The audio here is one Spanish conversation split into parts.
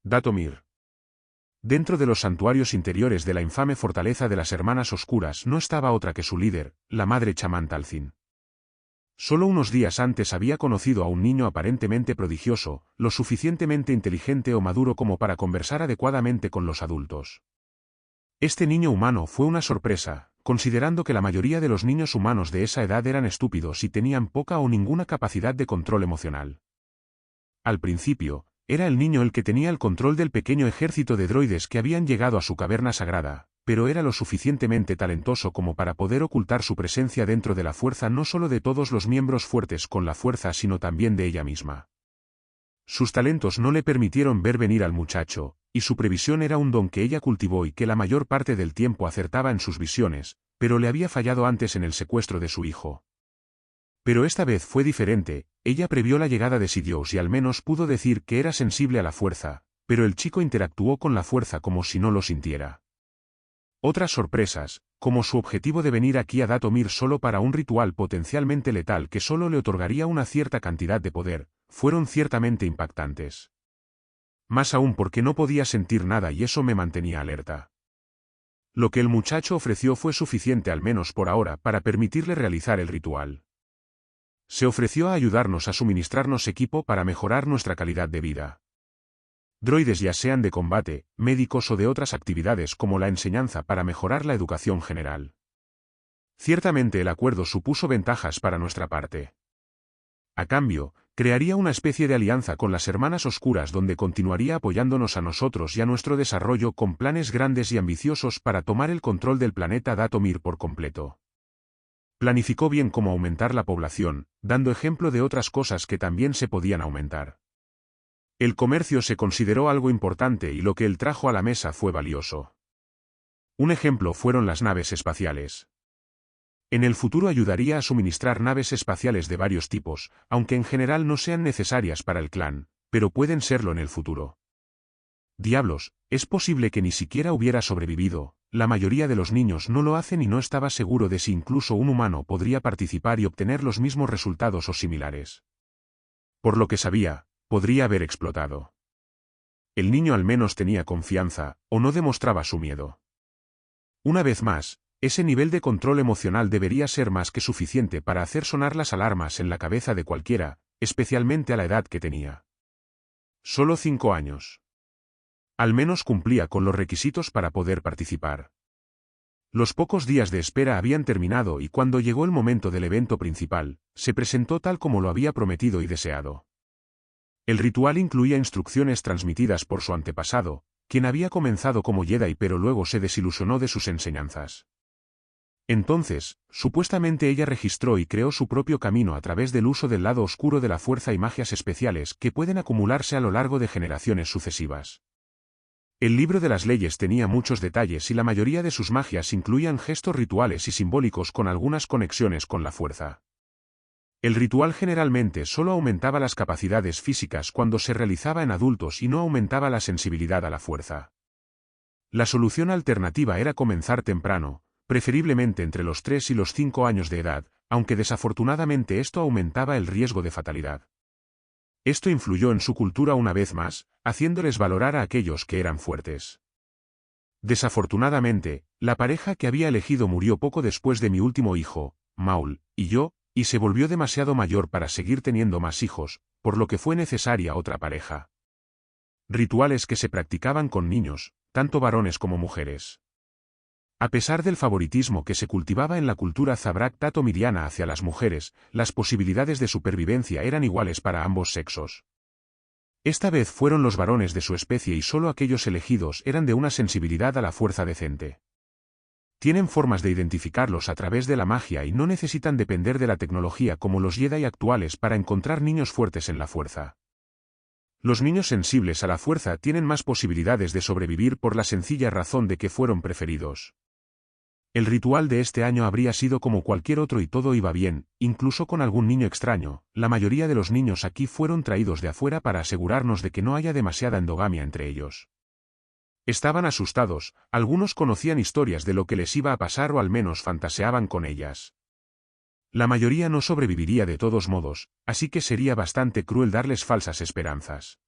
Datomir. Dentro de los santuarios interiores de la infame fortaleza de las Hermanas Oscuras no estaba otra que su líder, la madre chamán Talcin. Solo unos días antes había conocido a un niño aparentemente prodigioso, lo suficientemente inteligente o maduro como para conversar adecuadamente con los adultos. Este niño humano fue una sorpresa, considerando que la mayoría de los niños humanos de esa edad eran estúpidos y tenían poca o ninguna capacidad de control emocional. Al principio, era el niño el que tenía el control del pequeño ejército de droides que habían llegado a su caverna sagrada, pero era lo suficientemente talentoso como para poder ocultar su presencia dentro de la fuerza no solo de todos los miembros fuertes con la fuerza sino también de ella misma. Sus talentos no le permitieron ver venir al muchacho, y su previsión era un don que ella cultivó y que la mayor parte del tiempo acertaba en sus visiones, pero le había fallado antes en el secuestro de su hijo. Pero esta vez fue diferente, ella previó la llegada de Sidious y al menos pudo decir que era sensible a la fuerza, pero el chico interactuó con la fuerza como si no lo sintiera. Otras sorpresas, como su objetivo de venir aquí a Datomir solo para un ritual potencialmente letal que solo le otorgaría una cierta cantidad de poder, fueron ciertamente impactantes. Más aún porque no podía sentir nada y eso me mantenía alerta. Lo que el muchacho ofreció fue suficiente al menos por ahora para permitirle realizar el ritual. Se ofreció a ayudarnos a suministrarnos equipo para mejorar nuestra calidad de vida. Droides ya sean de combate, médicos o de otras actividades como la enseñanza para mejorar la educación general. Ciertamente el acuerdo supuso ventajas para nuestra parte. A cambio, crearía una especie de alianza con las Hermanas Oscuras donde continuaría apoyándonos a nosotros y a nuestro desarrollo con planes grandes y ambiciosos para tomar el control del planeta Datomir por completo. Planificó bien cómo aumentar la población, dando ejemplo de otras cosas que también se podían aumentar. El comercio se consideró algo importante y lo que él trajo a la mesa fue valioso. Un ejemplo fueron las naves espaciales. En el futuro ayudaría a suministrar naves espaciales de varios tipos, aunque en general no sean necesarias para el clan, pero pueden serlo en el futuro. Diablos, es posible que ni siquiera hubiera sobrevivido. La mayoría de los niños no lo hacen y no estaba seguro de si incluso un humano podría participar y obtener los mismos resultados o similares. Por lo que sabía, podría haber explotado. El niño al menos tenía confianza, o no demostraba su miedo. Una vez más, ese nivel de control emocional debería ser más que suficiente para hacer sonar las alarmas en la cabeza de cualquiera, especialmente a la edad que tenía. Solo 5 años. Al menos cumplía con los requisitos para poder participar. Los pocos días de espera habían terminado y cuando llegó el momento del evento principal, se presentó tal como lo había prometido y deseado. El ritual incluía instrucciones transmitidas por su antepasado, quien había comenzado como Jedi pero luego se desilusionó de sus enseñanzas. Entonces, supuestamente ella registró y creó su propio camino a través del uso del lado oscuro de la fuerza y magias especiales que pueden acumularse a lo largo de generaciones sucesivas. El libro de las leyes tenía muchos detalles y la mayoría de sus magias incluían gestos rituales y simbólicos con algunas conexiones con la fuerza. El ritual generalmente solo aumentaba las capacidades físicas cuando se realizaba en adultos y no aumentaba la sensibilidad a la fuerza. La solución alternativa era comenzar temprano, preferiblemente entre los 3 y los 5 años de edad, aunque desafortunadamente esto aumentaba el riesgo de fatalidad. Esto influyó en su cultura una vez más, haciéndoles valorar a aquellos que eran fuertes. Desafortunadamente, la pareja que había elegido murió poco después de mi último hijo, Maul, y yo, y se volvió demasiado mayor para seguir teniendo más hijos, por lo que fue necesaria otra pareja. Rituales que se practicaban con niños, tanto varones como mujeres. A pesar del favoritismo que se cultivaba en la cultura Zabrak datomiriana hacia las mujeres, las posibilidades de supervivencia eran iguales para ambos sexos. Esta vez fueron los varones de su especie y solo aquellos elegidos eran de una sensibilidad a la fuerza decente. Tienen formas de identificarlos a través de la magia y no necesitan depender de la tecnología como los Jedi actuales para encontrar niños fuertes en la fuerza. Los niños sensibles a la fuerza tienen más posibilidades de sobrevivir por la sencilla razón de que fueron preferidos. El ritual de este año habría sido como cualquier otro y todo iba bien, incluso con algún niño extraño. La mayoría de los niños aquí fueron traídos de afuera para asegurarnos de que no haya demasiada endogamia entre ellos. Estaban asustados, algunos conocían historias de lo que les iba a pasar o al menos fantaseaban con ellas. La mayoría no sobreviviría de todos modos, así que sería bastante cruel darles falsas esperanzas.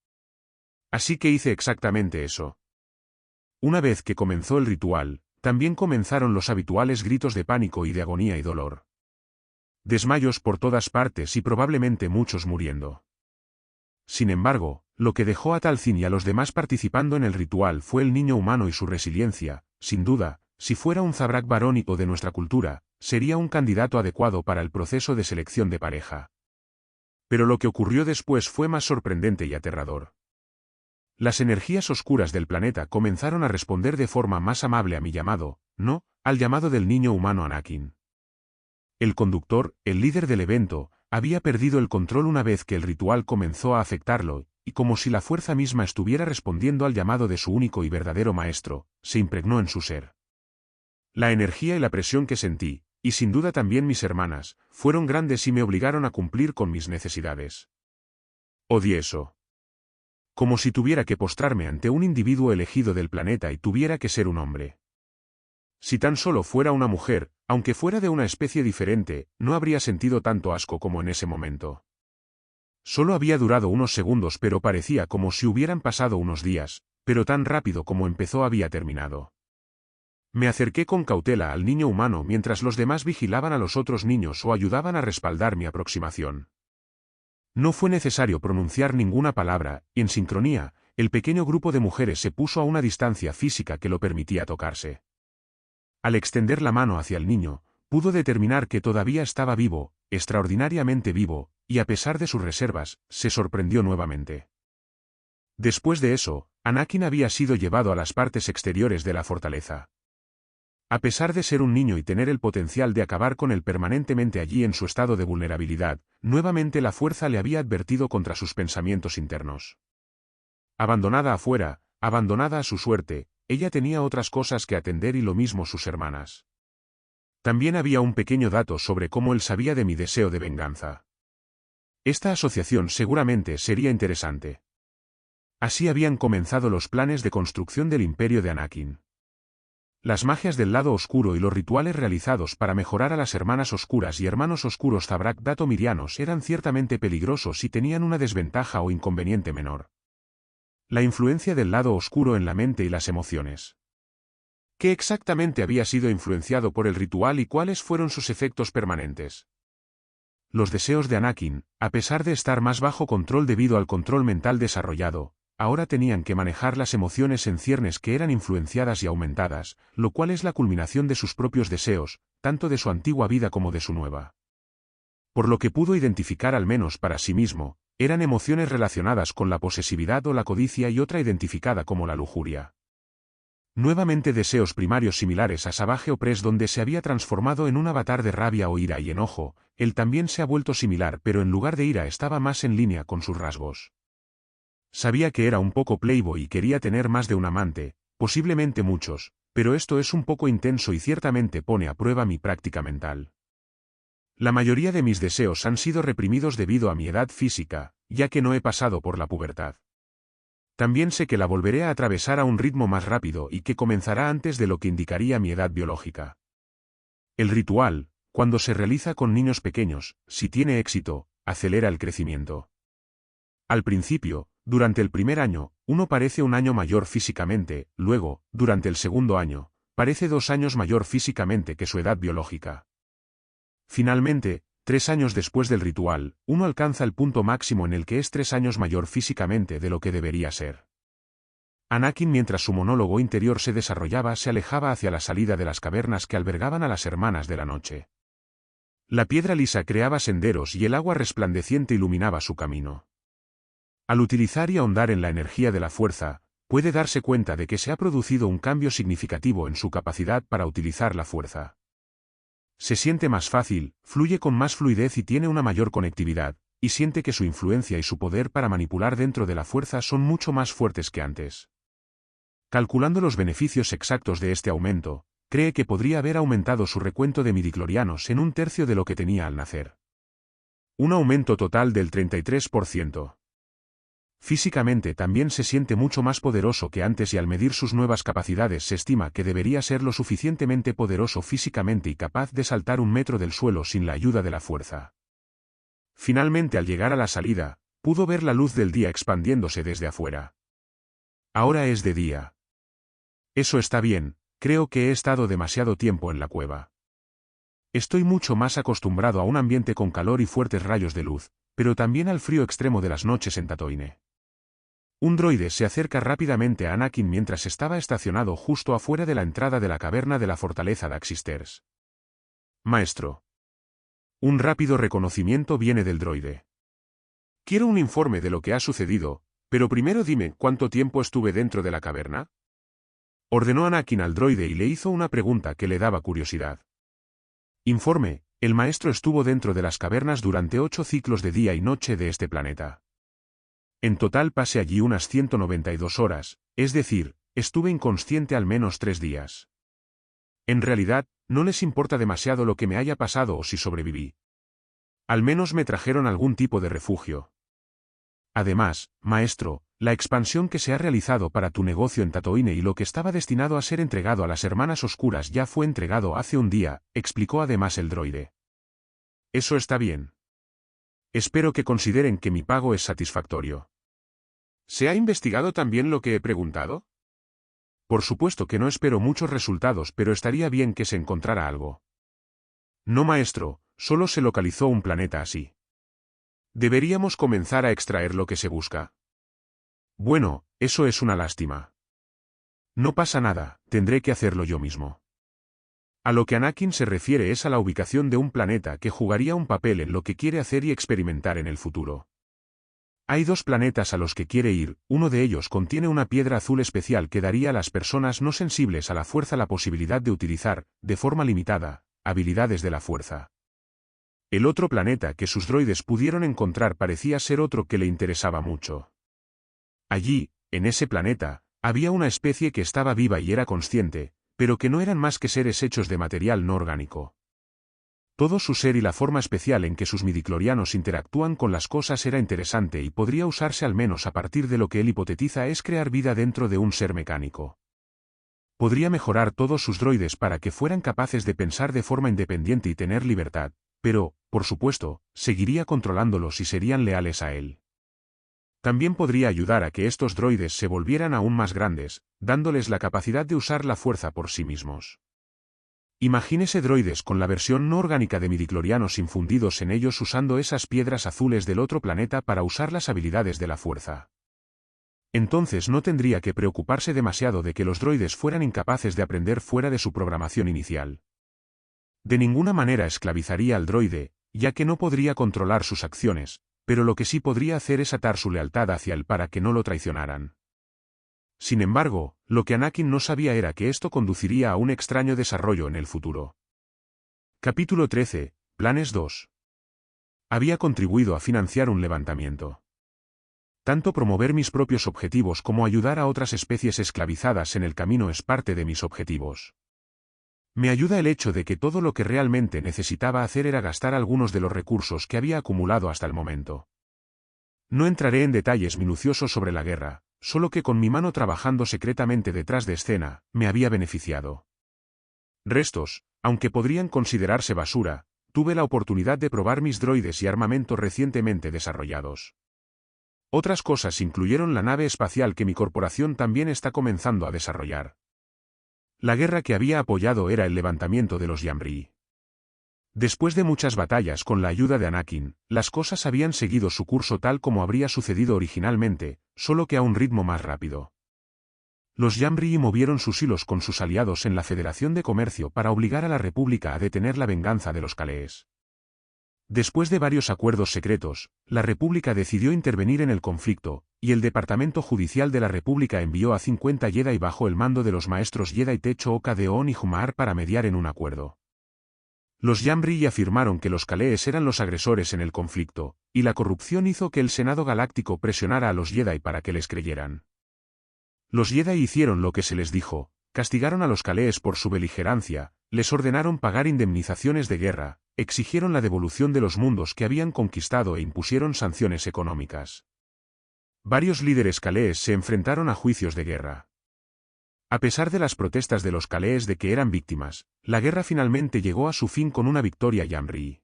Así que hice exactamente eso. Una vez que comenzó el ritual, también comenzaron los habituales gritos de pánico y de agonía y dolor. Desmayos por todas partes y probablemente muchos muriendo. Sin embargo, lo que dejó a Talcin y a los demás participando en el ritual fue el niño humano y su resiliencia. Sin duda, si fuera un Zabrak varónico de nuestra cultura, sería un candidato adecuado para el proceso de selección de pareja. Pero lo que ocurrió después fue más sorprendente y aterrador. Las energías oscuras del planeta comenzaron a responder de forma más amable a mi llamado, no, al llamado del niño humano Anakin. El conductor, el líder del evento, había perdido el control una vez que el ritual comenzó a afectarlo, y como si la fuerza misma estuviera respondiendo al llamado de su único y verdadero maestro, se impregnó en su ser. La energía y la presión que sentí, y sin duda también mis hermanas, fueron grandes y me obligaron a cumplir con mis necesidades. Odié eso. Como si tuviera que postrarme ante un individuo elegido del planeta y tuviera que ser un hombre. Si tan solo fuera una mujer, aunque fuera de una especie diferente, no habría sentido tanto asco como en ese momento. Solo había durado unos segundos, pero parecía como si hubieran pasado unos días, pero tan rápido como empezó había terminado. Me acerqué con cautela al niño humano mientras los demás vigilaban a los otros niños o ayudaban a respaldar mi aproximación. No fue necesario pronunciar ninguna palabra, y en sincronía, el pequeño grupo de mujeres se puso a una distancia física que lo permitía tocarse. Al extender la mano hacia el niño, pudo determinar que todavía estaba vivo, extraordinariamente vivo, y a pesar de sus reservas, se sorprendió nuevamente. Después de eso, Anakin había sido llevado a las partes exteriores de la fortaleza. A pesar de ser un niño y tener el potencial de acabar con él permanentemente allí en su estado de vulnerabilidad, nuevamente la fuerza le había advertido contra sus pensamientos internos. Abandonada afuera, abandonada a su suerte, ella tenía otras cosas que atender y lo mismo sus hermanas. También había un pequeño dato sobre cómo él sabía de mi deseo de venganza. Esta asociación seguramente sería interesante. Así habían comenzado los planes de construcción del imperio de Anakin. Las magias del lado oscuro y los rituales realizados para mejorar a las hermanas oscuras y hermanos oscuros Zabrak datomirianos eran ciertamente peligrosos y tenían una desventaja o inconveniente menor. La influencia del lado oscuro en la mente y las emociones. ¿Qué exactamente había sido influenciado por el ritual y cuáles fueron sus efectos permanentes? Los deseos de Anakin, a pesar de estar más bajo control debido al control mental desarrollado, ahora tenían que manejar las emociones en ciernes que eran influenciadas y aumentadas, lo cual es la culminación de sus propios deseos, tanto de su antigua vida como de su nueva. Por lo que pudo identificar al menos para sí mismo, eran emociones relacionadas con la posesividad o la codicia y otra identificada como la lujuria. Nuevamente deseos primarios similares a Savage Opress donde se había transformado en un avatar de rabia o ira y enojo, él también se ha vuelto similar pero en lugar de ira estaba más en línea con sus rasgos. Sabía que era un poco playboy y quería tener más de un amante, posiblemente muchos, pero esto es un poco intenso y ciertamente pone a prueba mi práctica mental. La mayoría de mis deseos han sido reprimidos debido a mi edad física, ya que no he pasado por la pubertad. También sé que la volveré a atravesar a un ritmo más rápido y que comenzará antes de lo que indicaría mi edad biológica. El ritual, cuando se realiza con niños pequeños, si tiene éxito, acelera el crecimiento. Al principio, durante el primer año, uno parece un año mayor físicamente, luego, durante el segundo año, parece 2 años mayor físicamente que su edad biológica. Finalmente, 3 años después del ritual, uno alcanza el punto máximo en el que es 3 años mayor físicamente de lo que debería ser. Anakin, mientras su monólogo interior se desarrollaba, se alejaba hacia la salida de las cavernas que albergaban a las hermanas de la noche. La piedra lisa creaba senderos y el agua resplandeciente iluminaba su camino. Al utilizar y ahondar en la energía de la fuerza, puede darse cuenta de que se ha producido un cambio significativo en su capacidad para utilizar la fuerza. Se siente más fácil, fluye con más fluidez y tiene una mayor conectividad, y siente que su influencia y su poder para manipular dentro de la fuerza son mucho más fuertes que antes. Calculando los beneficios exactos de este aumento, cree que podría haber aumentado su recuento de midichlorianos en 1/3 de lo que tenía al nacer. Un aumento total del 33%. Físicamente también se siente mucho más poderoso que antes y al medir sus nuevas capacidades se estima que debería ser lo suficientemente poderoso físicamente y capaz de saltar 1 metro del suelo sin la ayuda de la fuerza. Finalmente al llegar a la salida, pudo ver la luz del día expandiéndose desde afuera. Ahora es de día. Eso está bien, creo que he estado demasiado tiempo en la cueva. Estoy mucho más acostumbrado a un ambiente con calor y fuertes rayos de luz, pero también al frío extremo de las noches en Tatooine. Un droide se acerca rápidamente a Anakin mientras estaba estacionado justo afuera de la entrada de la caverna de la fortaleza Daxisters. Maestro. Un rápido reconocimiento viene del droide. Quiero un informe de lo que ha sucedido, pero primero dime cuánto tiempo estuve dentro de la caverna. Ordenó Anakin al droide y le hizo una pregunta que le daba curiosidad. Informe, el maestro estuvo dentro de las cavernas durante 8 ciclos de día y noche de este planeta. En total pasé allí unas 192 horas, es decir, estuve inconsciente al menos 3 días. En realidad, no les importa demasiado lo que me haya pasado o si sobreviví. Al menos me trajeron algún tipo de refugio. Además, maestro, la expansión que se ha realizado para tu negocio en Tatooine y lo que estaba destinado a ser entregado a las Hermanas Oscuras ya fue entregado hace un día, explicó además el droide. Eso está bien. Espero que consideren que mi pago es satisfactorio. ¿Se ha investigado también lo que he preguntado? Por supuesto que no espero muchos resultados, pero estaría bien que se encontrara algo. No, maestro, solo se localizó un planeta así. Deberíamos comenzar a extraer lo que se busca. Bueno, eso es una lástima. No pasa nada, tendré que hacerlo yo mismo. A lo que Anakin se refiere es a la ubicación de un planeta que jugaría un papel en lo que quiere hacer y experimentar en el futuro. Hay 2 planetas a los que quiere ir, uno de ellos contiene una piedra azul especial que daría a las personas no sensibles a la fuerza la posibilidad de utilizar, de forma limitada, habilidades de la fuerza. El otro planeta que sus droides pudieron encontrar parecía ser otro que le interesaba mucho. Allí, en ese planeta, había una especie que estaba viva y era consciente, pero que no eran más que seres hechos de material no orgánico. Todo su ser y la forma especial en que sus midichlorianos interactúan con las cosas era interesante y podría usarse al menos a partir de lo que él hipotetiza es crear vida dentro de un ser mecánico. Podría mejorar todos sus droides para que fueran capaces de pensar de forma independiente y tener libertad, pero, por supuesto, seguiría controlándolos y serían leales a él. También podría ayudar a que estos droides se volvieran aún más grandes, dándoles la capacidad de usar la fuerza por sí mismos. Imagínese droides con la versión no orgánica de midichlorianos infundidos en ellos usando esas piedras azules del otro planeta para usar las habilidades de la fuerza. Entonces no tendría que preocuparse demasiado de que los droides fueran incapaces de aprender fuera de su programación inicial. De ninguna manera esclavizaría al droide, ya que no podría controlar sus acciones, pero lo que sí podría hacer es atar su lealtad hacia él para que no lo traicionaran. Sin embargo, lo que Anakin no sabía era que esto conduciría a un extraño desarrollo en el futuro. Capítulo 13, Planes 2. Había contribuido a financiar un levantamiento. Tanto promover mis propios objetivos como ayudar a otras especies esclavizadas en el camino es parte de mis objetivos. Me ayuda el hecho de que todo lo que realmente necesitaba hacer era gastar algunos de los recursos que había acumulado hasta el momento. No entraré en detalles minuciosos sobre la guerra, solo que con mi mano trabajando secretamente detrás de escena, me había beneficiado. Restos, aunque podrían considerarse basura, tuve la oportunidad de probar mis droides y armamento recientemente desarrollados. Otras cosas incluyeron la nave espacial que mi corporación también está comenzando a desarrollar. La guerra que había apoyado era el levantamiento de los Yamri. Después de muchas batallas con la ayuda de Anakin, las cosas habían seguido su curso tal como habría sucedido originalmente, solo que a un ritmo más rápido. Los Yamri movieron sus hilos con sus aliados en la Federación de Comercio para obligar a la República a detener la venganza de los Kalees. Después de varios acuerdos secretos, la República decidió intervenir en el conflicto, y el Departamento Judicial de la República envió a 50 Jedi bajo el mando de los maestros Jedi Techo-Oka de On y Humar para mediar en un acuerdo. Los Yamri afirmaron que los Kalees eran los agresores en el conflicto, y la corrupción hizo que el Senado Galáctico presionara a los Jedi para que les creyeran. Los Jedi hicieron lo que se les dijo, castigaron a los Kalees por su beligerancia, les ordenaron pagar indemnizaciones de guerra, exigieron la devolución de los mundos que habían conquistado e impusieron sanciones económicas. Varios líderes Kalees se enfrentaron a juicios de guerra. A pesar de las protestas de los Kalees de que eran víctimas, la guerra finalmente llegó a su fin con una victoria Yamri.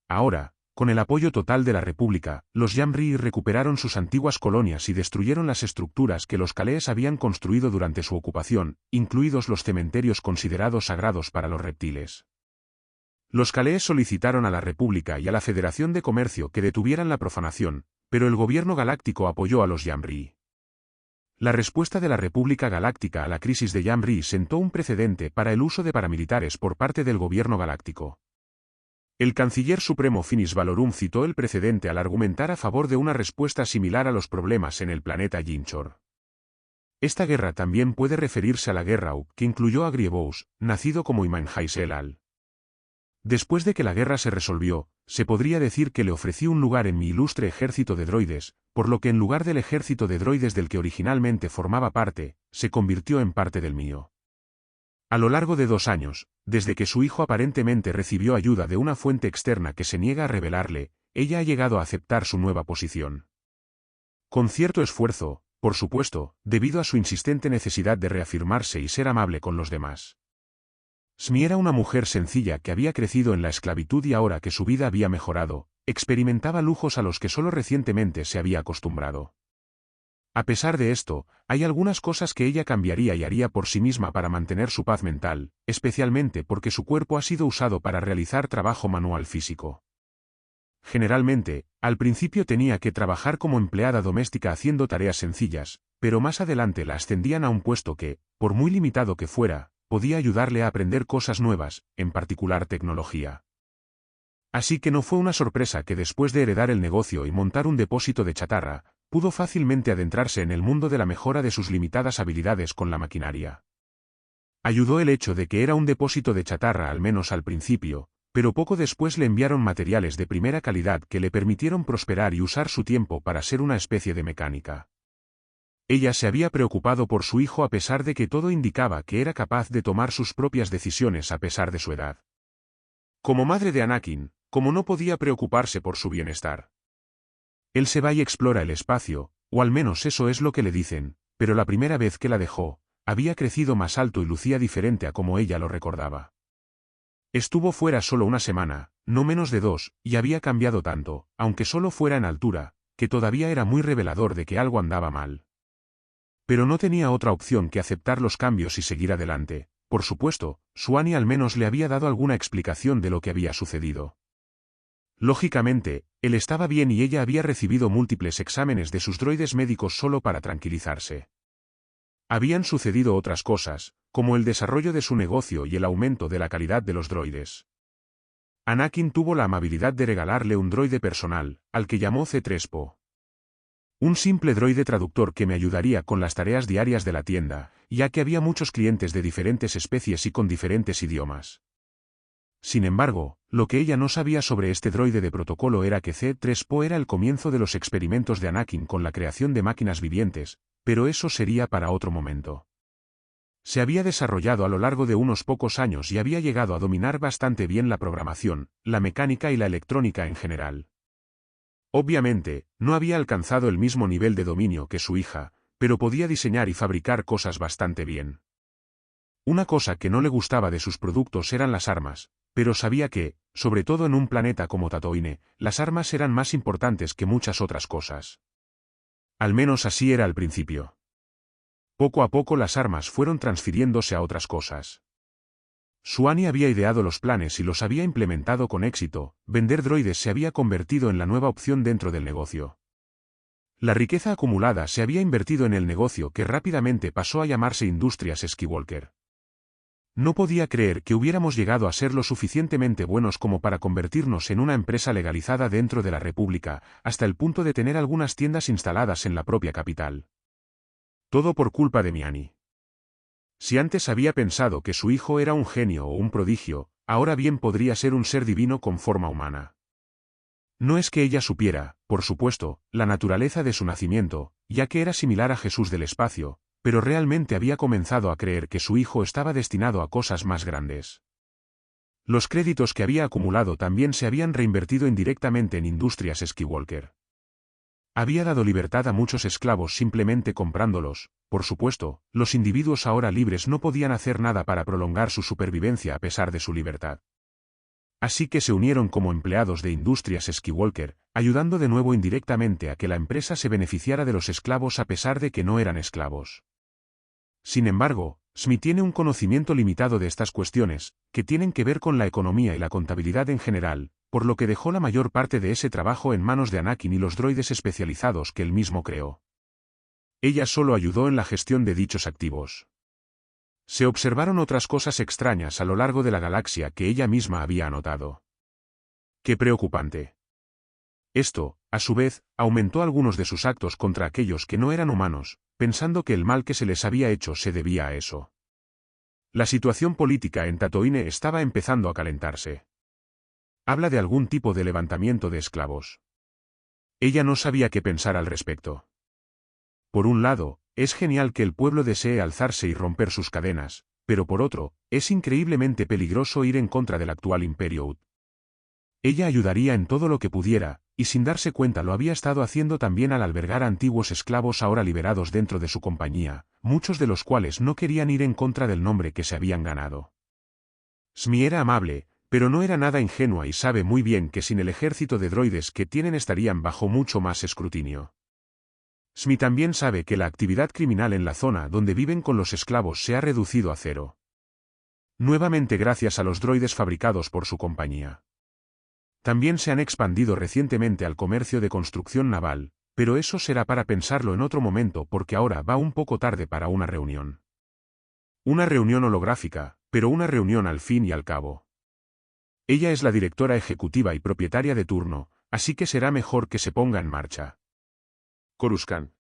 Ahora, con el apoyo total de la República, los Yamri recuperaron sus antiguas colonias y destruyeron las estructuras que los Kalees habían construido durante su ocupación, incluidos los cementerios considerados sagrados para los reptiles. Los Kalees solicitaron a la República y a la Federación de Comercio que detuvieran la profanación, pero el gobierno galáctico apoyó a los Yamri. La respuesta de la República Galáctica a la crisis de Yamri sentó un precedente para el uso de paramilitares por parte del gobierno galáctico. El canciller supremo Finis Valorum citó el precedente al argumentar a favor de una respuesta similar a los problemas en el planeta Jinchor. Esta guerra también puede referirse a la guerra U, que incluyó a Grievous, nacido como Imanjai-Selal. Después de que la guerra se resolvió, se podría decir que le ofrecí un lugar en mi ilustre ejército de droides, por lo que en lugar del ejército de droides del que originalmente formaba parte, se convirtió en parte del mío. A lo largo de 2 años, desde que su hijo aparentemente recibió ayuda de una fuente externa que se niega a revelarle, ella ha llegado a aceptar su nueva posición. Con cierto esfuerzo, por supuesto, debido a su insistente necesidad de reafirmarse y ser amable con los demás. Shmi era una mujer sencilla que había crecido en la esclavitud y ahora que su vida había mejorado, experimentaba lujos a los que solo recientemente se había acostumbrado. A pesar de esto, hay algunas cosas que ella cambiaría y haría por sí misma para mantener su paz mental, especialmente porque su cuerpo ha sido usado para realizar trabajo manual físico. Generalmente, al principio tenía que trabajar como empleada doméstica haciendo tareas sencillas, pero más adelante la ascendían a un puesto que, por muy limitado que fuera, podía ayudarle a aprender cosas nuevas, en particular tecnología. Así que no fue una sorpresa que después de heredar el negocio y montar un depósito de chatarra, pudo fácilmente adentrarse en el mundo de la mejora de sus limitadas habilidades con la maquinaria. Ayudó el hecho de que era un depósito de chatarra al menos al principio, pero poco después le enviaron materiales de primera calidad que le permitieron prosperar y usar su tiempo para ser una especie de mecánica. Ella se había preocupado por su hijo a pesar de que todo indicaba que era capaz de tomar sus propias decisiones a pesar de su edad. Como madre de Anakin, como no podía preocuparse por su bienestar. Él se va y explora el espacio, o al menos eso es lo que le dicen, pero la primera vez que la dejó, había crecido más alto y lucía diferente a como ella lo recordaba. Estuvo fuera solo una semana, no menos de 2, y había cambiado tanto, aunque solo fuera en altura, que todavía era muy revelador de que algo andaba mal. Pero no tenía otra opción que aceptar los cambios y seguir adelante. Por supuesto, Suani al menos le había dado alguna explicación de lo que había sucedido. Lógicamente, él estaba bien y ella había recibido múltiples exámenes de sus droides médicos solo para tranquilizarse. Habían sucedido otras cosas, como el desarrollo de su negocio y el aumento de la calidad de los droides. Anakin tuvo la amabilidad de regalarle un droide personal, al que llamó C-3PO. Un simple droide traductor que me ayudaría con las tareas diarias de la tienda, ya que había muchos clientes de diferentes especies y con diferentes idiomas. Sin embargo, lo que ella no sabía sobre este droide de protocolo era que C-3PO era el comienzo de los experimentos de Anakin con la creación de máquinas vivientes, pero eso sería para otro momento. Se había desarrollado a lo largo de unos pocos años y había llegado a dominar bastante bien la programación, la mecánica y la electrónica en general. Obviamente, no había alcanzado el mismo nivel de dominio que su hija, pero podía diseñar y fabricar cosas bastante bien. Una cosa que no le gustaba de sus productos eran las armas, pero sabía que, sobre todo en un planeta como Tatooine, las armas eran más importantes que muchas otras cosas. Al menos así era al principio. Poco a poco las armas fueron transfiriéndose a otras cosas. Suani había ideado los planes y los había implementado con éxito, vender droides se había convertido en la nueva opción dentro del negocio. La riqueza acumulada se había invertido en el negocio que rápidamente pasó a llamarse Industrias Skywalker. No podía creer que hubiéramos llegado a ser lo suficientemente buenos como para convertirnos en una empresa legalizada dentro de la República, hasta el punto de tener algunas tiendas instaladas en la propia capital. Todo por culpa de Miani. Si antes había pensado que su hijo era un genio o un prodigio, ahora bien podría ser un ser divino con forma humana. No es que ella supiera, por supuesto, la naturaleza de su nacimiento, ya que era similar a Jesús del espacio, pero realmente había comenzado a creer que su hijo estaba destinado a cosas más grandes. Los créditos que había acumulado también se habían reinvertido indirectamente en Industrias Skywalker. Había dado libertad a muchos esclavos simplemente comprándolos. Por supuesto, los individuos ahora libres no podían hacer nada para prolongar su supervivencia a pesar de su libertad. así que se unieron como empleados de Industrias Skywalker, ayudando de nuevo indirectamente a que la empresa se beneficiara de los esclavos a pesar de que no eran esclavos. Sin embargo, Smee tiene un conocimiento limitado de estas cuestiones, que tienen que ver con la economía y la contabilidad en general, por lo que dejó la mayor parte de ese trabajo en manos de Anakin y los droides especializados que él mismo creó. Ella solo ayudó en la gestión de dichos activos. Se observaron otras cosas extrañas a lo largo de la galaxia que ella misma había anotado. ¡Qué preocupante! Esto, a su vez, aumentó algunos de sus actos contra aquellos que no eran humanos, pensando que el mal que se les había hecho se debía a eso. La situación política en Tatooine estaba empezando a calentarse. Habla de algún tipo de levantamiento de esclavos. Ella no sabía qué pensar al respecto. Por un lado, es genial que el pueblo desee alzarse y romper sus cadenas, pero por otro, es increíblemente peligroso ir en contra del actual Imperio Ut. Ella ayudaría en todo lo que pudiera, y sin darse cuenta lo había estado haciendo también al albergar a antiguos esclavos ahora liberados dentro de su compañía, muchos de los cuales no querían ir en contra del nombre que se habían ganado. Smee era amable, pero no era nada ingenua y sabe muy bien que sin el ejército de droides que tienen estarían bajo mucho más escrutinio. Smee también sabe que la actividad criminal en la zona donde viven con los esclavos se ha reducido a cero. Nuevamente gracias a los droides fabricados por su compañía. También se han expandido recientemente al comercio de construcción naval, pero eso será para pensarlo en otro momento porque ahora va un poco tarde para una reunión. Una reunión holográfica, pero una reunión al fin y al cabo. Ella es la directora ejecutiva y propietaria de turno, así que será mejor que se ponga en marcha. Coruscant.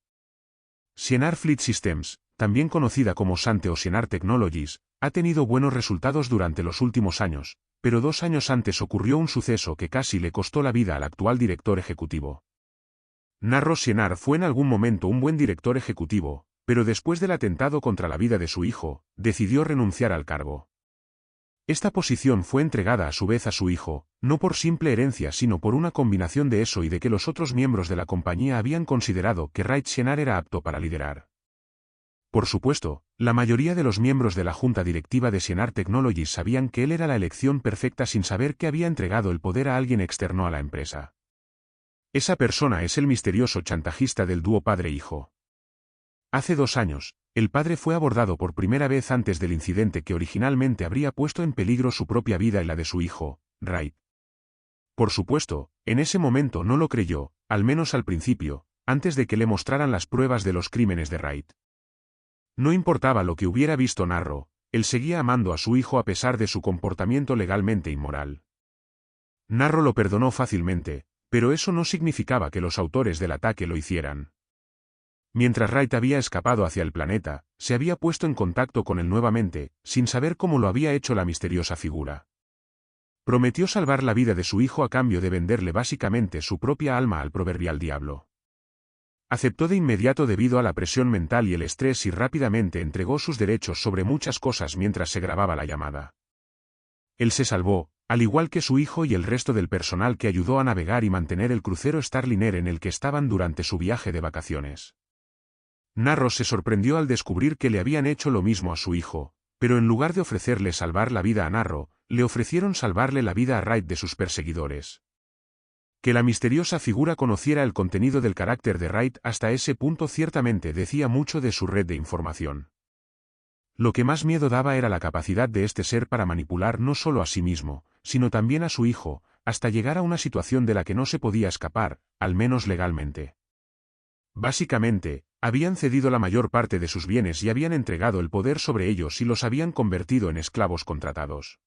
Sienar Fleet Systems, también conocida como Sante o Sienar Technologies, ha tenido buenos resultados durante los últimos años, pero 2 años antes ocurrió un suceso que casi le costó la vida al actual director ejecutivo. Narro Sienar fue en algún momento un buen director ejecutivo, pero después del atentado contra la vida de su hijo, decidió renunciar al cargo. Esta posición fue entregada a su vez a su hijo, no por simple herencia sino por una combinación de eso y de que los otros miembros de la compañía habían considerado que Raid Sienar era apto para liderar. Por supuesto, la mayoría de los miembros de la junta directiva de Sienar Technologies sabían que él era la elección perfecta sin saber que había entregado el poder a alguien externo a la empresa. Esa persona es el misterioso chantajista del dúo padre-hijo. Hace 2 años, el padre fue abordado por primera vez antes del incidente que originalmente habría puesto en peligro su propia vida y la de su hijo, Raid. Por supuesto, en ese momento no lo creyó, al menos al principio, antes de que le mostraran las pruebas de los crímenes de Raid. No importaba lo que hubiera visto Narro, él seguía amando a su hijo a pesar de su comportamiento legalmente inmoral. Narro lo perdonó fácilmente, pero eso no significaba que los autores del ataque lo hicieran. Mientras Raid había escapado hacia el planeta, se había puesto en contacto con él nuevamente, sin saber cómo lo había hecho la misteriosa figura. Prometió salvar la vida de su hijo a cambio de venderle básicamente su propia alma al proverbial diablo. Aceptó de inmediato debido a la presión mental y el estrés y rápidamente entregó sus derechos sobre muchas cosas mientras se grababa la llamada. Él se salvó, al igual que su hijo y el resto del personal que ayudó a navegar y mantener el crucero Starliner en el que estaban durante su viaje de vacaciones. Narro se sorprendió al descubrir que le habían hecho lo mismo a su hijo, pero en lugar de ofrecerle salvar la vida a Narro, le ofrecieron salvarle la vida a Raid de sus perseguidores. Que la misteriosa figura conociera el contenido del carácter de Raid hasta ese punto ciertamente decía mucho de su red de información. Lo que más miedo daba era la capacidad de este ser para manipular no solo a sí mismo, sino también a su hijo, hasta llegar a una situación de la que no se podía escapar, al menos legalmente. Básicamente, habían cedido la mayor parte de sus bienes y habían entregado el poder sobre ellos y los habían convertido en esclavos contratados.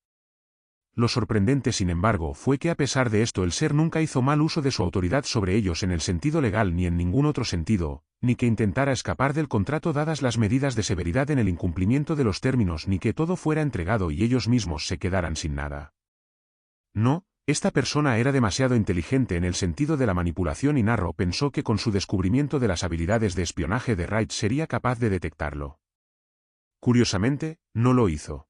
Lo sorprendente sin embargo fue que a pesar de esto el ser nunca hizo mal uso de su autoridad sobre ellos en el sentido legal ni en ningún otro sentido, ni que intentara escapar del contrato dadas las medidas de severidad en el incumplimiento de los términos ni que todo fuera entregado y ellos mismos se quedaran sin nada. No, esta persona era demasiado inteligente en el sentido de la manipulación y Narro pensó que con su descubrimiento de las habilidades de espionaje de Raid sería capaz de detectarlo. Curiosamente, no lo hizo.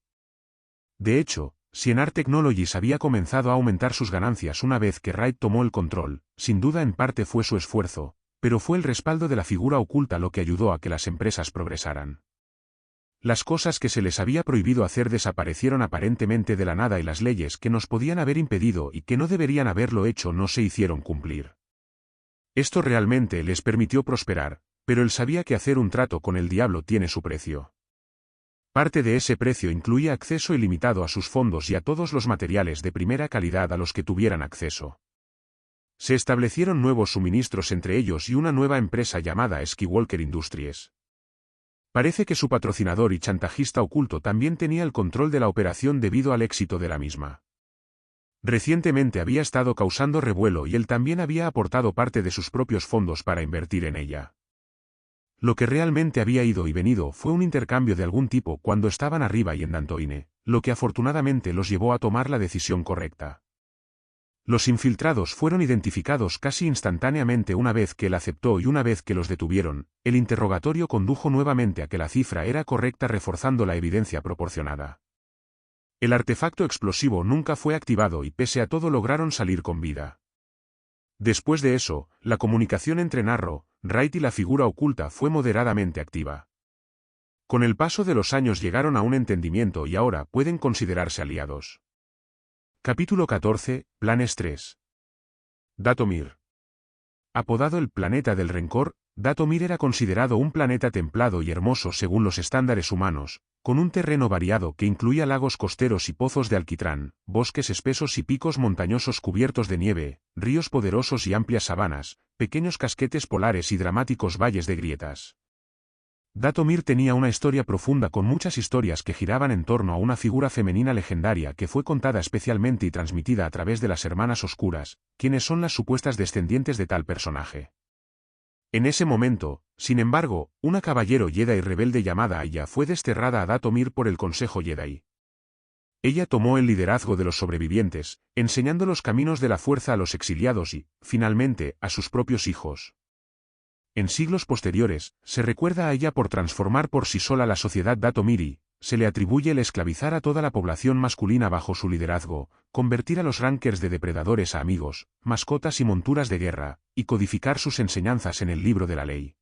De hecho, Sienar Technologies había comenzado a aumentar sus ganancias una vez que Raid tomó el control, sin duda en parte fue su esfuerzo, pero fue el respaldo de la figura oculta lo que ayudó a que las empresas progresaran. Las cosas que se les había prohibido hacer desaparecieron aparentemente de la nada y las leyes que nos podían haber impedido y que no deberían haberlo hecho no se hicieron cumplir. Esto realmente les permitió prosperar, pero él sabía que hacer un trato con el diablo tiene su precio. Parte de ese precio incluía acceso ilimitado a sus fondos y a todos los materiales de primera calidad a los que tuvieran acceso. Se establecieron nuevos suministros entre ellos y una nueva empresa llamada Skywalker Industries. Parece que su patrocinador y chantajista oculto también tenía el control de la operación debido al éxito de la misma. Recientemente había estado causando revuelo y él también había aportado parte de sus propios fondos para invertir en ella. Lo que realmente había ido y venido fue un intercambio de algún tipo cuando estaban arriba y en Dantooine, lo que afortunadamente los llevó a tomar la decisión correcta. Los infiltrados fueron identificados casi instantáneamente una vez que él aceptó y una vez que los detuvieron, el interrogatorio condujo nuevamente a que la cifra era correcta reforzando la evidencia proporcionada. El artefacto explosivo nunca fue activado y pese a todo lograron salir con vida. Después de eso, la comunicación entre Narro, Wright y la figura oculta fue moderadamente activa. Con el paso de los años llegaron a un entendimiento y ahora pueden considerarse aliados. Capítulo 14, Planes 3. Datomir. Apodado el planeta del rencor, Datomir era considerado un planeta templado y hermoso según los estándares humanos, con un terreno variado que incluía lagos costeros y pozos de alquitrán, bosques espesos y picos montañosos cubiertos de nieve, ríos poderosos y amplias sabanas, pequeños casquetes polares y dramáticos valles de grietas. Datomir tenía una historia profunda con muchas historias que giraban en torno a una figura femenina legendaria que fue contada especialmente y transmitida a través de las Hermanas Oscuras, quienes son las supuestas descendientes de tal personaje. En ese momento, sin embargo, una caballero Jedi rebelde llamada Aya fue desterrada a Datomir por el Consejo Jedi. Ella tomó el liderazgo de los sobrevivientes, enseñando los caminos de la fuerza a los exiliados y, finalmente, a sus propios hijos. En siglos posteriores, se recuerda a ella por transformar por sí sola la sociedad Datomiri, se le atribuye el esclavizar a toda la población masculina bajo su liderazgo, convertir a los rankers de depredadores a amigos, mascotas y monturas de guerra, y codificar sus enseñanzas en el libro de la ley.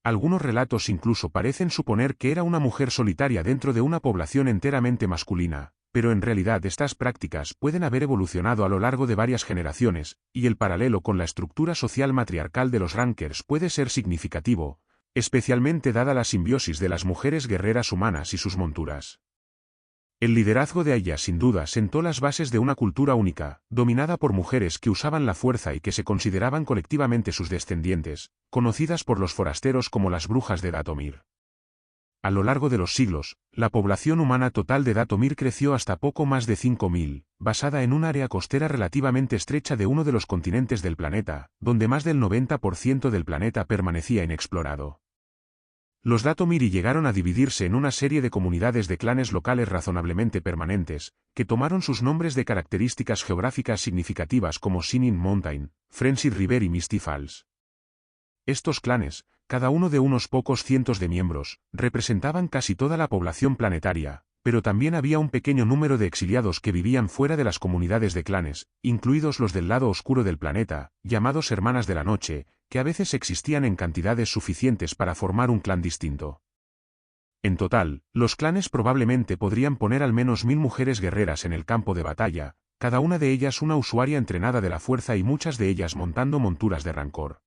Algunos relatos incluso parecen suponer que era una mujer solitaria dentro de una población enteramente masculina, pero en realidad estas prácticas pueden haber evolucionado a lo largo de varias generaciones, y el paralelo con la estructura social matriarcal de los rankers puede ser significativo, especialmente dada la simbiosis de las mujeres guerreras humanas y sus monturas. El liderazgo de Aya sin duda sentó las bases de una cultura única, dominada por mujeres que usaban la fuerza y que se consideraban colectivamente sus descendientes, conocidas por los forasteros como las brujas de Datomir. A lo largo de los siglos, la población humana total de Datomir creció hasta poco más de 5.000, basada en un área costera relativamente estrecha de uno de los continentes del planeta, donde más del 90% del planeta permanecía inexplorado. Los Datomiri llegaron a dividirse en una serie de comunidades de clanes locales razonablemente permanentes, que tomaron sus nombres de características geográficas significativas como Sinin Mountain, Friendship River y Misty Falls. Estos clanes, cada uno de unos pocos cientos de miembros, representaban casi toda la población planetaria, pero también había un pequeño número de exiliados que vivían fuera de las comunidades de clanes, incluidos los del lado oscuro del planeta, llamados Hermanas de la Noche, que a veces existían en cantidades suficientes para formar un clan distinto. En total, los clanes probablemente podrían poner al menos 1000 mujeres guerreras en el campo de batalla, cada una de ellas una usuaria entrenada de la fuerza y muchas de ellas montando monturas de rancor.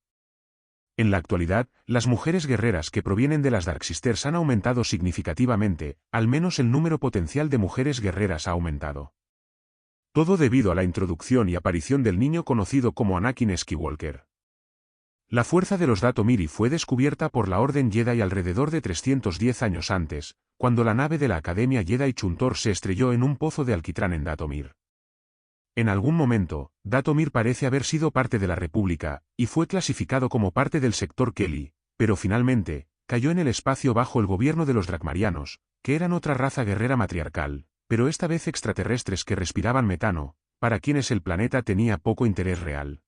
En la actualidad, las mujeres guerreras que provienen de las Darksisters han aumentado significativamente, al menos el número potencial de mujeres guerreras ha aumentado. Todo debido a la introducción y aparición del niño conocido como Anakin Skywalker. La fuerza de los Datomiri fue descubierta por la Orden Jedi alrededor de 310 años antes, cuando la nave de la Academia Jedi Chuntor se estrelló en un pozo de alquitrán en Datomir. En algún momento, Datomir parece haber sido parte de la República, y fue clasificado como parte del sector Kelly, pero finalmente, cayó en el espacio bajo el gobierno de los Drakmarianos, que eran otra raza guerrera matriarcal, pero esta vez extraterrestres que respiraban metano, para quienes el planeta tenía poco interés real.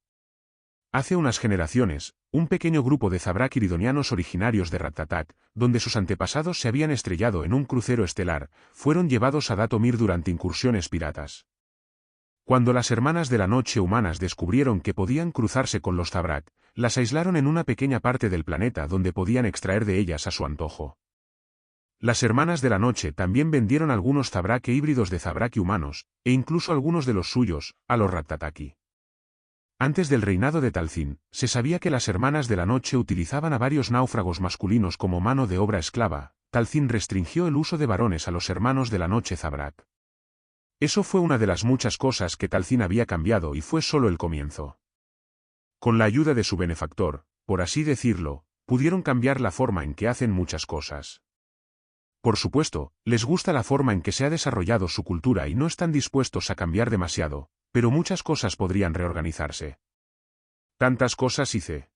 Hace unas generaciones, un pequeño grupo de Zabrak-iridonianos originarios de Ratatak, donde sus antepasados se habían estrellado en un crucero estelar, fueron llevados a Datomir durante incursiones piratas. Cuando las Hermanas de la Noche humanas descubrieron que podían cruzarse con los Zabrak, las aislaron en una pequeña parte del planeta donde podían extraer de ellas a su antojo. Las Hermanas de la Noche también vendieron algunos Zabraki híbridos de Zabraki humanos, e incluso algunos de los suyos, a los Ratataki. Antes del reinado de Talcin, se sabía que las Hermanas de la Noche utilizaban a varios náufragos masculinos como mano de obra esclava. Talcin restringió el uso de varones a los Hermanos de la Noche Zabrak. Eso fue una de las muchas cosas que Talcin había cambiado y fue solo el comienzo. Con la ayuda de su benefactor, por así decirlo, pudieron cambiar la forma en que hacen muchas cosas. Por supuesto, les gusta la forma en que se ha desarrollado su cultura y no están dispuestos a cambiar demasiado, pero muchas cosas podrían reorganizarse. Tantas cosas hice.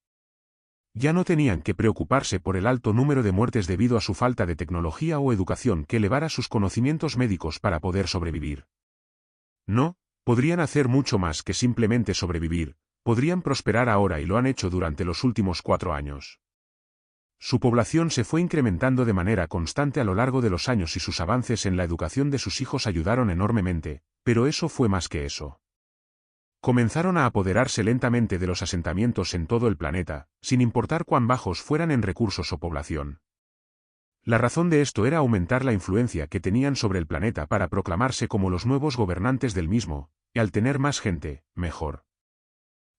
Ya no tenían que preocuparse por el alto número de muertes debido a su falta de tecnología o educación que elevara sus conocimientos médicos para poder sobrevivir. No, podrían hacer mucho más que simplemente sobrevivir, podrían prosperar ahora y lo han hecho durante los últimos 4 años. Su población se fue incrementando de manera constante a lo largo de los años y sus avances en la educación de sus hijos ayudaron enormemente, pero eso fue más que eso. Comenzaron a apoderarse lentamente de los asentamientos en todo el planeta, sin importar cuán bajos fueran en recursos o población. La razón de esto era aumentar la influencia que tenían sobre el planeta para proclamarse como los nuevos gobernantes del mismo, y al tener más gente, mejor.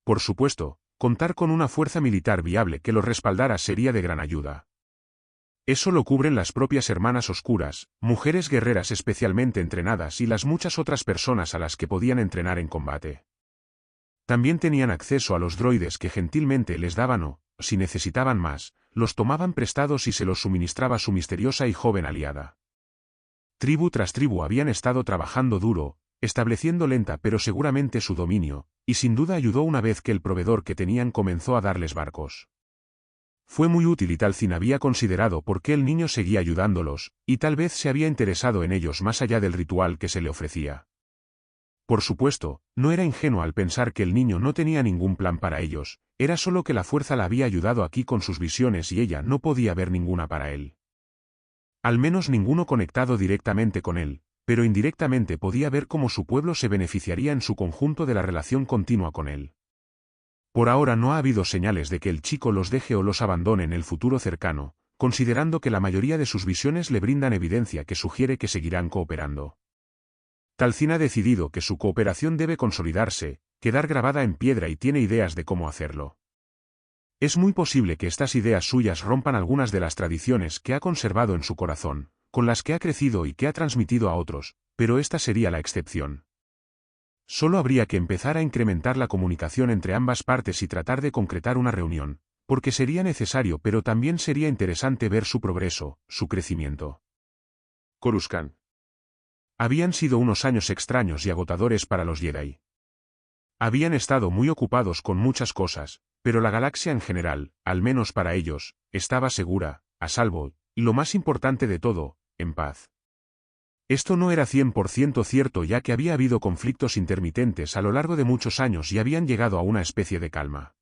Por supuesto, contar con una fuerza militar viable que los respaldara sería de gran ayuda. Eso lo cubren las propias Hermanas Oscuras, mujeres guerreras especialmente entrenadas y las muchas otras personas a las que podían entrenar en combate. También tenían acceso a los droides que gentilmente les daban o, si necesitaban más, los tomaban prestados y se los suministraba su misteriosa y joven aliada. Tribu tras tribu habían estado trabajando duro, estableciendo lenta pero seguramente su dominio, y sin duda ayudó una vez que el proveedor que tenían comenzó a darles barcos. Fue muy útil y Talcin había considerado por qué el niño seguía ayudándolos, y tal vez se había interesado en ellos más allá del ritual que se le ofrecía. Por supuesto, no era ingenuo al pensar que el niño no tenía ningún plan para ellos, era solo que la fuerza la había ayudado aquí con sus visiones y ella no podía ver ninguna para él. Al menos ninguno conectado directamente con él, pero indirectamente podía ver cómo su pueblo se beneficiaría en su conjunto de la relación continua con él. Por ahora no ha habido señales de que el chico los deje o los abandone en el futuro cercano, considerando que la mayoría de sus visiones le brindan evidencia que sugiere que seguirán cooperando. Talcin ha decidido que su cooperación debe consolidarse, quedar grabada en piedra y tiene ideas de cómo hacerlo. Es muy posible que estas ideas suyas rompan algunas de las tradiciones que ha conservado en su corazón, con las que ha crecido y que ha transmitido a otros, pero esta sería la excepción. Solo habría que empezar a incrementar la comunicación entre ambas partes y tratar de concretar una reunión, porque sería necesario pero también sería interesante ver su progreso, su crecimiento. Coruscant. Habían sido unos años extraños y agotadores para los Jedi. Habían estado muy ocupados con muchas cosas, pero la galaxia en general, al menos para ellos, estaba segura, a salvo, y lo más importante de todo, en paz. Esto no era 100% cierto ya que había habido conflictos intermitentes a lo largo de muchos años y habían llegado a una especie de calma.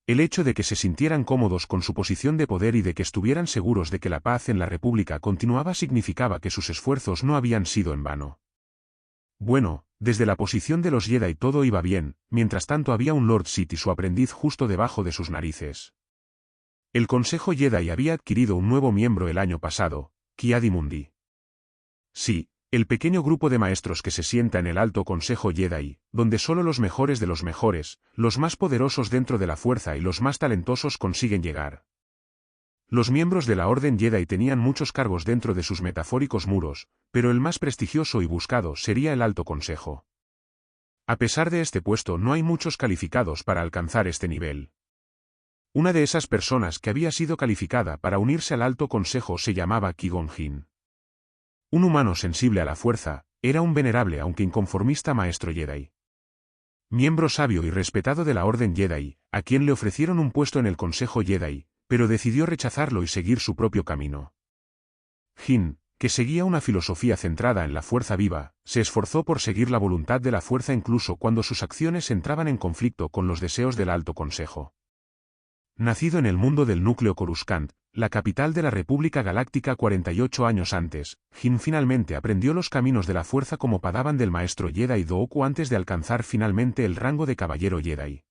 El hecho de que se sintieran cómodos con su posición de poder y de que estuvieran seguros de que la paz en la República continuaba significaba que sus esfuerzos no habían sido en vano. Bueno, desde la posición de los Jedi todo iba bien, mientras tanto había un Lord Sith y su aprendiz justo debajo de sus narices. El Consejo Jedi había adquirido un nuevo miembro el año pasado, Ki-Adi-Mundi. Sí, el pequeño grupo de maestros que se sienta en el Alto Consejo Jedi, donde solo los mejores de los mejores, los más poderosos dentro de la fuerza y los más talentosos consiguen llegar. Los miembros de la Orden Jedi tenían muchos cargos dentro de sus metafóricos muros, pero el más prestigioso y buscado sería el Alto Consejo. A pesar de este puesto no hay muchos calificados para alcanzar este nivel. Una de esas personas que había sido calificada para unirse al Alto Consejo se llamaba Qui-Gon Jinn. Un humano sensible a la fuerza, era un venerable aunque inconformista maestro Jedi. Miembro sabio y respetado de la Orden Jedi, a quien le ofrecieron un puesto en el Consejo Jedi, pero decidió rechazarlo y seguir su propio camino. Jinn, que seguía una filosofía centrada en la fuerza viva, se esforzó por seguir la voluntad de la fuerza incluso cuando sus acciones entraban en conflicto con los deseos del Alto Consejo. Nacido en el mundo del núcleo Coruscant, la capital de la República Galáctica 48 años antes, Jinn finalmente aprendió los caminos de la fuerza como padawan del maestro Jedi Dooku antes de alcanzar finalmente el rango de caballero Jedi.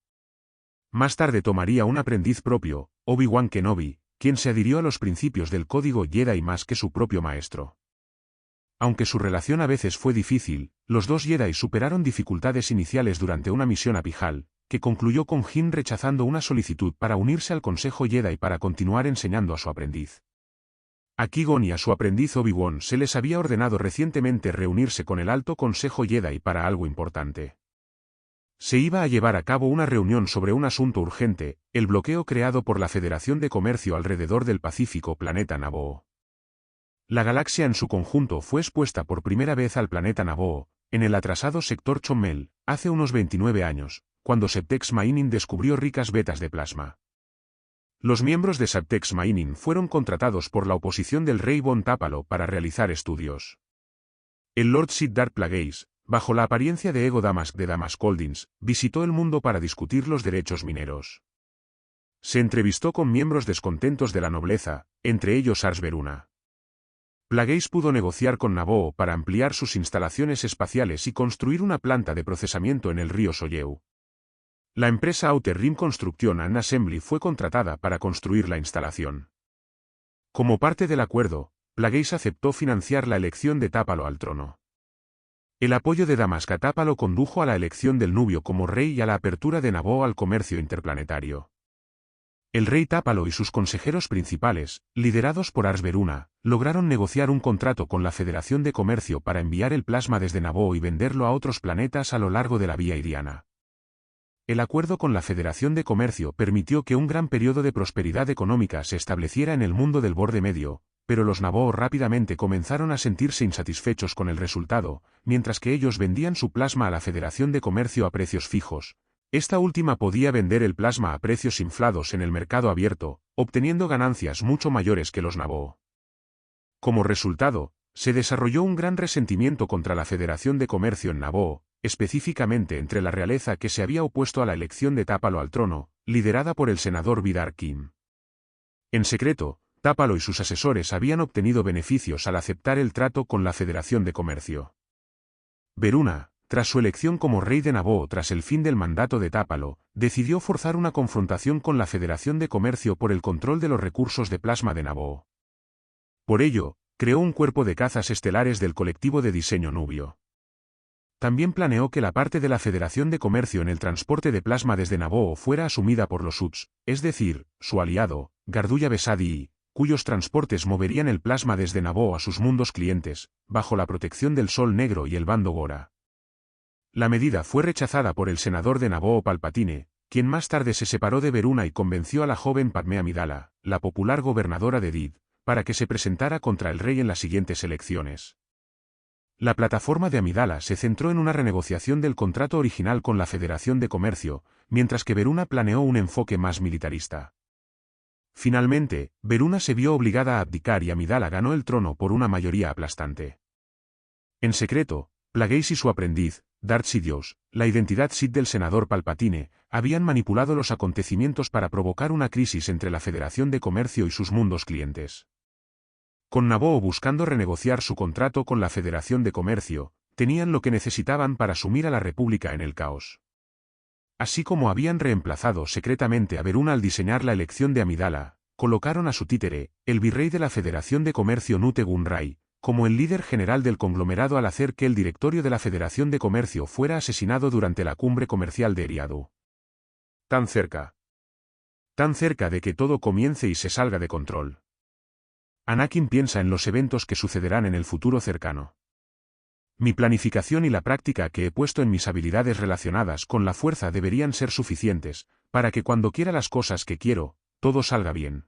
Más tarde tomaría un aprendiz propio, Obi-Wan Kenobi, quien se adhirió a los principios del código Jedi más que su propio maestro. Aunque su relación a veces fue difícil, los dos Jedi superaron dificultades iniciales durante una misión a Pijal, que concluyó con Jin rechazando una solicitud para unirse al Consejo Jedi para continuar enseñando a su aprendiz. A Qui-Gon y a su aprendiz Obi-Wan se les había ordenado recientemente reunirse con el Alto Consejo Jedi para algo importante. Se iba a llevar a cabo una reunión sobre un asunto urgente, el bloqueo creado por la Federación de Comercio alrededor del pacífico planeta Naboo. La galaxia en su conjunto fue expuesta por primera vez al planeta Naboo, en el atrasado sector Chomel, hace unos 29 años, cuando Septex Mainin descubrió ricas vetas de plasma. Los miembros de Septex Mainin fueron contratados por la oposición del rey Bon Tápalo para realizar estudios. El Lord Sid Darth Plagueis, bajo la apariencia de Ego Damask de Damask Holdings, visitó el mundo para discutir los derechos mineros. Se entrevistó con miembros descontentos de la nobleza, entre ellos Ars Veruna. Plagueis pudo negociar con Naboo para ampliar sus instalaciones espaciales y construir una planta de procesamiento en el río Soyeu. La empresa Outer Rim Construction and Assembly fue contratada para construir la instalación. Como parte del acuerdo, Plagueis aceptó financiar la elección de Tápalo al trono. El apoyo de Damask a Tápalo condujo a la elección del Nubio como rey y a la apertura de Naboo al comercio interplanetario. El rey Tápalo y sus consejeros principales, liderados por Ars Veruna, lograron negociar un contrato con la Federación de Comercio para enviar el plasma desde Naboo y venderlo a otros planetas a lo largo de la Vía Iriana. El acuerdo con la Federación de Comercio permitió que un gran periodo de prosperidad económica se estableciera en el mundo del Borde Medio, pero los Naboo rápidamente comenzaron a sentirse insatisfechos con el resultado, mientras que ellos vendían su plasma a la Federación de Comercio a precios fijos. Esta última podía vender el plasma a precios inflados en el mercado abierto, obteniendo ganancias mucho mayores que los Naboo. Como resultado, se desarrolló un gran resentimiento contra la Federación de Comercio en Naboo, específicamente entre la realeza que se había opuesto a la elección de Tápalo al trono, liderada por el senador Vidar Kim. En secreto, Tápalo y sus asesores habían obtenido beneficios al aceptar el trato con la Federación de Comercio. Veruna, tras su elección como rey de Naboo tras el fin del mandato de Tápalo, decidió forzar una confrontación con la Federación de Comercio por el control de los recursos de plasma de Naboo. Por ello, creó un cuerpo de cazas estelares del colectivo de diseño Nubio. También planeó que la parte de la Federación de Comercio en el transporte de plasma desde Naboo fuera asumida por los Huts, es decir, su aliado, Gardulla Besadi, cuyos transportes moverían el plasma desde Naboo a sus mundos clientes, bajo la protección del Sol Negro y el bando Gora. La medida fue rechazada por el senador de Naboo Palpatine, quien más tarde se separó de Veruna y convenció a la joven Padmé Amidala, la popular gobernadora de Did, para que se presentara contra el rey en las siguientes elecciones. La plataforma de Amidala se centró en una renegociación del contrato original con la Federación de Comercio, mientras que Veruna planeó un enfoque más militarista. Finalmente, Veruna se vio obligada a abdicar y Amidala ganó el trono por una mayoría aplastante. En secreto, Plagueis y su aprendiz, Darth Sidious, la identidad Sith del senador Palpatine, habían manipulado los acontecimientos para provocar una crisis entre la Federación de Comercio y sus mundos clientes. Con Naboo buscando renegociar su contrato con la Federación de Comercio, tenían lo que necesitaban para sumir a la República en el caos. Así como habían reemplazado secretamente a Veruna al diseñar la elección de Amidala, colocaron a su títere, el virrey de la Federación de Comercio Nute Gunray, como el líder general del conglomerado al hacer que el directorio de la Federación de Comercio fuera asesinado durante la cumbre comercial de Eriadu. Tan cerca de que todo comience y se salga de control. Anakin piensa en los eventos que sucederán en el futuro cercano. Mi planificación y la práctica que he puesto en mis habilidades relacionadas con la fuerza deberían ser suficientes, para que cuando quiera las cosas que quiero, todo salga bien.